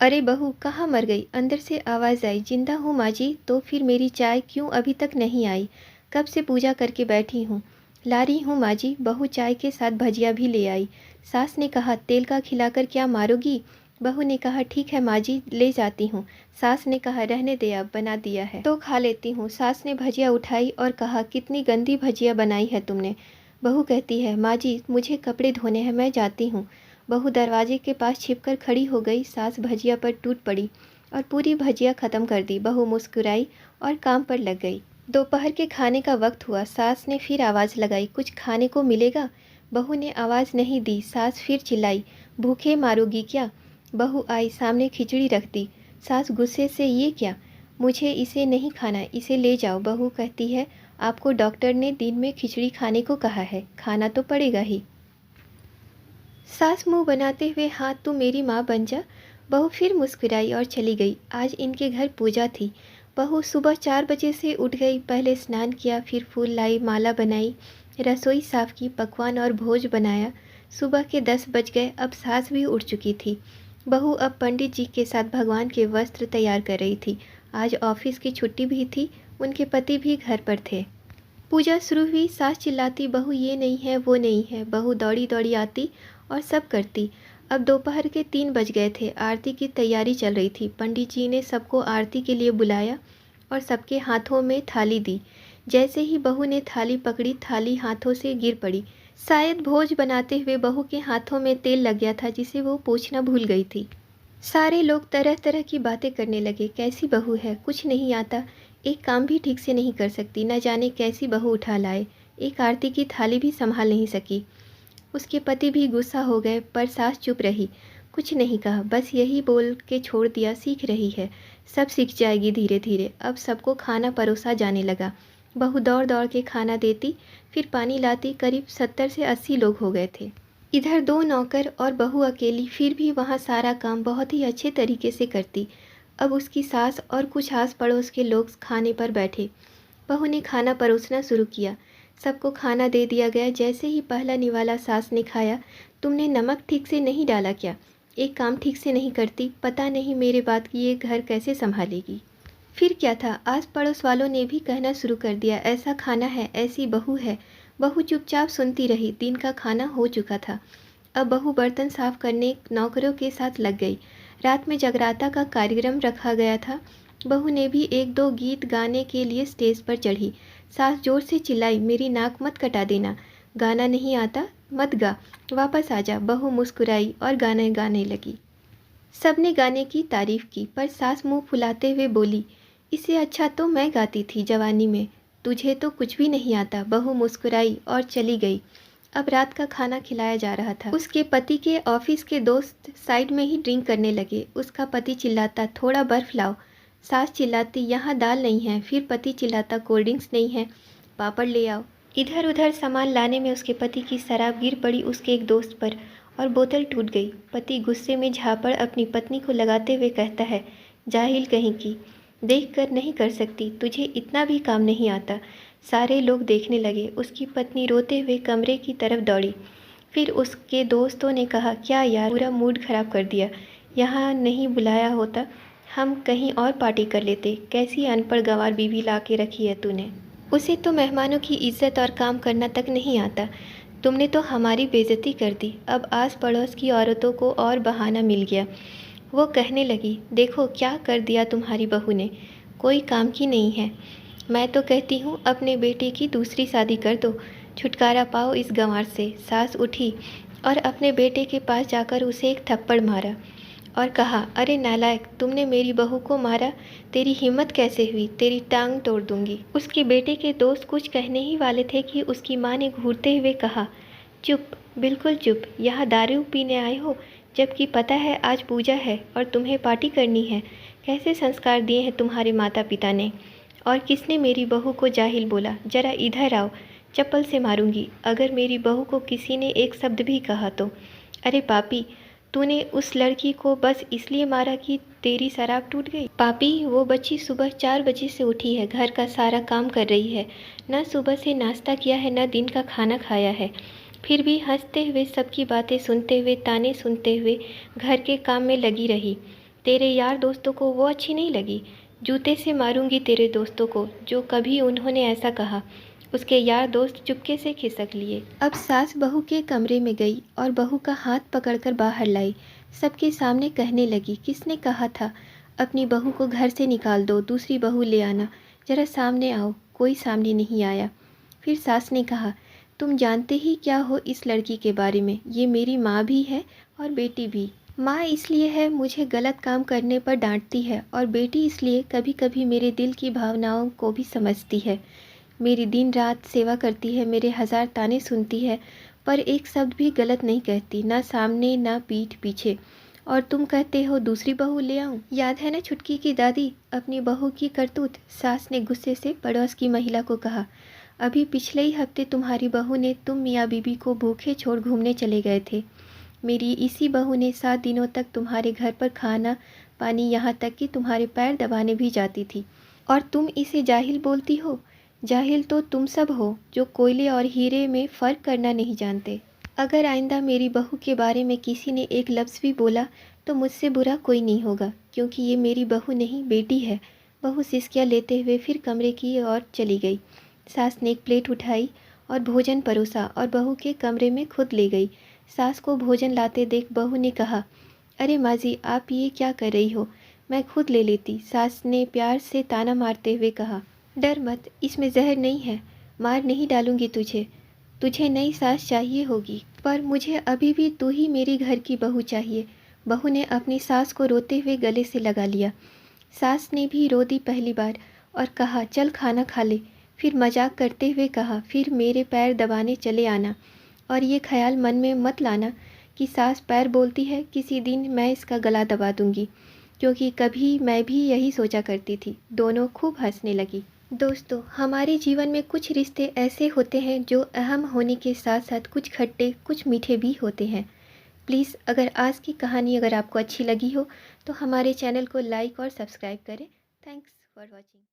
अरे बहू, कहाँ मर गई? अंदर से आवाज़ आई। जिंदा हूँ माँ जी। तो फिर मेरी चाय क्यों अभी तक नहीं आई? कब से पूजा करके बैठी हूँ। ला रही हूँ माँ जी। बहू चाय के साथ भजिया भी ले आई। सास ने कहा तेल का खिलाकर क्या मारोगी? बहू ने कहा ठीक है माँ जी, ले जाती हूँ। सास ने कहा रहने दे, अब बना दिया है तो खा लेती हूँ। सास ने भजिया उठाई और कहा कितनी गंदी भजिया बनाई है तुमने। बहू कहती है माँ जी मुझे कपड़े धोने हैं, मैं जाती हूँ। बहू दरवाजे के पास छिपकर खड़ी हो गई। सास भजिया पर टूट पड़ी और पूरी भजिया ख़त्म कर दी। बहू मुस्कुराई और काम पर लग गई। दोपहर के खाने का वक्त हुआ। सास ने फिर आवाज़ लगाई, कुछ खाने को मिलेगा? बहू ने आवाज़ नहीं दी। सास फिर चिल्लाई, भूखे मारोगी क्या? बहू आई, सामने खिचड़ी रख दी। सास गुस्से से, ये क्या? मुझे इसे नहीं खाना, इसे ले जाओ। बहू कहती है आपको डॉक्टर ने दिन में खिचड़ी खाने को कहा है, खाना तो पड़ेगा ही। सास मुंह बनाते हुए, हाँ तू मेरी माँ बन जा। बहू फिर मुस्कुराई और चली गई। आज इनके घर पूजा थी। बहू सुबह 4 बजे से उठ गई। पहले स्नान किया, फिर फूल लाई, माला बनाई, रसोई साफ की, पकवान और भोज बनाया। सुबह के 10 बज गए। अब सास भी उठ चुकी थी। बहू अब पंडित जी के साथ भगवान के वस्त्र तैयार कर रही थी। आज ऑफिस की छुट्टी भी थी। उनके पति भी घर पर थे। पूजा शुरू हुई। सास चिल्लाती, बहू ये नहीं है वो नहीं है। बहू दौड़ी दौड़ी आती और सब करती। अब दोपहर के 3 बज गए थे। आरती की तैयारी चल रही थी। पंडित जी ने सबको आरती के लिए बुलाया और सबके हाथों में थाली दी। जैसे ही बहू ने थाली पकड़ी, थाली हाथों से गिर पड़ी। शायद भोज बनाते हुए बहू के हाथों में तेल लग गया था, जिसे वो पूछना भूल गई थी। सारे लोग तरह तरह की बातें करने लगे। कैसी बहू है, कुछ नहीं आता, एक काम भी ठीक से नहीं कर सकती, न जाने कैसी बहू उठा लाए, एक आरती की थाली भी संभाल नहीं सकी। उसके पति भी गुस्सा हो गए, पर सास चुप रही, कुछ नहीं कहा, बस यही बोल के छोड़ दिया, सीख रही है, सब सीख जाएगी धीरे धीरे। अब सबको खाना परोसा जाने लगा। बहू दौड़ दौड़ के खाना देती, फिर पानी लाती। करीब 70 से 80 लोग हो गए थे। इधर 2 नौकर और बहू अकेली, फिर भी वहाँ सारा काम बहुत ही अच्छे तरीके से करती। अब उसकी सास और कुछ आस पड़ोस के लोग खाने पर बैठे। बहू ने खाना परोसना शुरू किया। सबको खाना दे दिया गया। जैसे ही पहला निवाला सास ने खाया, तुमने नमक ठीक से नहीं डाला क्या? एक काम ठीक से नहीं करती, पता नहीं मेरे बाद की ये घर कैसे संभालेगी। फिर क्या था, आस पड़ोस वालों ने भी कहना शुरू कर दिया, ऐसा खाना है, ऐसी बहू है। बहू चुपचाप सुनती रही। दिन का खाना हो चुका था। अब बहू बर्तन साफ करने नौकरों के साथ लग गई। रात में जगराता का कार्यक्रम रखा गया था। बहू ने भी 1-2 गीत गाने के लिए स्टेज पर चढ़ी। सास जोर से चिल्लाई, मेरी नाक मत कटा देना, गाना नहीं आता मत गा, वापस आ जा। बहू मुस्कुराई और गाने गाने लगी। सबने गाने की तारीफ की, पर सास मुंह फुलाते हुए बोली, इससे अच्छा तो मैं गाती थी जवानी में, तुझे तो कुछ भी नहीं आता। बहू मुस्कुराई और चली गई। अब रात का खाना खिलाया जा रहा था। उसके पति के ऑफिस के दोस्त साइड में ही ड्रिंक करने लगे। उसका पति चिल्लाता, थोड़ा बर्फ लाओ। सास चिल्लाती, यहाँ दाल नहीं है। फिर पति चिल्लाता, कोल्ड ड्रिंक्स नहीं है, पापड़ ले आओ। इधर उधर सामान लाने में उसके पति की शराब गिर पड़ी उसके एक दोस्त पर और बोतल टूट गई। पति गुस्से में झापड़ अपनी पत्नी को लगाते हुए कहता है, जाहिल कहीं की, देख कर नहीं कर सकती, तुझे इतना भी काम नहीं आता। सारे लोग देखने लगे। उसकी पत्नी रोते हुए कमरे की तरफ दौड़ी। फिर उसके दोस्तों ने कहा, क्या यार, पूरा मूड खराब कर दिया, यहाँ नहीं बुलाया होता, हम कहीं और पार्टी कर लेते। कैसी अनपढ़ गंवार बीवी ला के रखी है तूने। उसे तो मेहमानों की इज्जत और काम करना तक नहीं आता। तुमने तो हमारी बेइज्जती कर दी। अब आस पड़ोस की औरतों को और बहाना मिल गया। वो कहने लगी, देखो क्या कर दिया तुम्हारी बहू ने, कोई काम की नहीं है। मैं तो कहती हूँ अपने बेटे की दूसरी शादी कर दो, छुटकारा पाओ इस गंवार से। सास उठी और अपने बेटे के पास जाकर उसे एक थप्पड़ मारा और कहा, अरे नालायक, तुमने मेरी बहू को मारा, तेरी हिम्मत कैसे हुई, तेरी टांग तोड़ दूंगी। उसके बेटे के दोस्त कुछ कहने ही वाले थे कि उसकी माँ ने घूरते हुए कहा, चुप, बिल्कुल चुप, यहाँ दारू पीने आए हो, जबकि पता है आज पूजा है और तुम्हें पार्टी करनी है। कैसे संस्कार दिए हैं तुम्हारे माता पिता ने। और किसने मेरी बहू को जाहिल बोला, जरा इधर आओ, चप्पल से मारूंगी अगर मेरी बहू को किसी ने एक शब्द भी कहा तो। अरे पापी, तूने उस लड़की को बस इसलिए मारा कि तेरी शराब टूट गई। पापी, वो बच्ची सुबह 4 बजे से उठी है, घर का सारा काम कर रही है, न सुबह से नाश्ता किया है, न दिन का खाना खाया है, फिर भी हंसते हुए, सबकी बातें सुनते हुए, ताने सुनते हुए घर के काम में लगी रही। तेरे यार दोस्तों को वो अच्छी नहीं लगी। जूते से मारूंगी तेरे दोस्तों को जो कभी उन्होंने ऐसा कहा। उसके यार दोस्त चुपके से खिसक लिए। अब सास बहू के कमरे में गई और बहू का हाथ पकड़कर बाहर लाई। सबके सामने कहने लगी, किसने कहा था अपनी बहू को घर से निकाल दो, दूसरी बहू ले आना। जरा सामने आओ। कोई सामने नहीं आया। फिर सास ने कहा, तुम जानते ही क्या हो इस लड़की के बारे में। ये मेरी माँ भी है और बेटी भी। माँ इसलिए है मुझे गलत काम करने पर डांटती है और बेटी इसलिए कभी कभी मेरे दिल की भावनाओं को भी समझती है। मेरी दिन रात सेवा करती है, मेरे 1000 ताने सुनती है, पर एक शब्द भी गलत नहीं कहती, ना सामने ना पीठ पीछे। और तुम कहते हो दूसरी बहू ले आऊं। याद है ना छुटकी की दादी, अपनी बहू की करतूत। सास ने गुस्से से पड़ोस की महिला को कहा, अभी पिछले ही हफ्ते तुम्हारी बहू ने तुम मियाँ बीबी को भूखे छोड़ घूमने चले गए थे। मेरी इसी बहू ने 7 दिनों तक तुम्हारे घर पर खाना पानी, यहाँ तक कि तुम्हारे पैर दबाने भी जाती थी। और तुम इसे जाहिल बोलती हो। जाहिल तो तुम सब हो जो कोयले और हीरे में फ़र्क करना नहीं जानते। अगर आइंदा मेरी बहू के बारे में किसी ने एक लफ्ज़ भी बोला तो मुझसे बुरा कोई नहीं होगा, क्योंकि ये मेरी बहू नहीं बेटी है। बहू सिसकियाँ लेते हुए फिर कमरे की ओर चली गई। सास ने एक प्लेट उठाई और भोजन परोसा और बहू के कमरे में खुद ले गई। सास को भोजन लाते देख बहू ने कहा, अरे माँ जी, आप ये क्या कर रही हो, मैं खुद ले लेती। सास ने प्यार से ताना मारते हुए कहा, डर मत, इसमें जहर नहीं है, मार नहीं डालूंगी तुझे। तुझे नई सास चाहिए होगी, पर मुझे अभी भी तू ही मेरी घर की बहू चाहिए। बहू ने अपनी सास को रोते हुए गले से लगा लिया। सास ने भी रो दी पहली बार और कहा, चल खाना खा ले। फिर मजाक करते हुए कहा, फिर मेरे पैर दबाने चले आना। और ये ख्याल मन में मत लाना कि सास पैर बोलती है किसी दिन मैं इसका गला दबा दूंगी, क्योंकि कभी मैं भी यही सोचा करती थी। दोनों खूब हंसने लगी। दोस्तों, हमारे जीवन में कुछ रिश्ते ऐसे होते हैं जो अहम होने के साथ साथ कुछ खट्टे कुछ मीठे भी होते हैं। प्लीज़, अगर आज की कहानी अगर आपको अच्छी लगी हो तो हमारे चैनल को लाइक और सब्सक्राइब करें। Thanks for watching.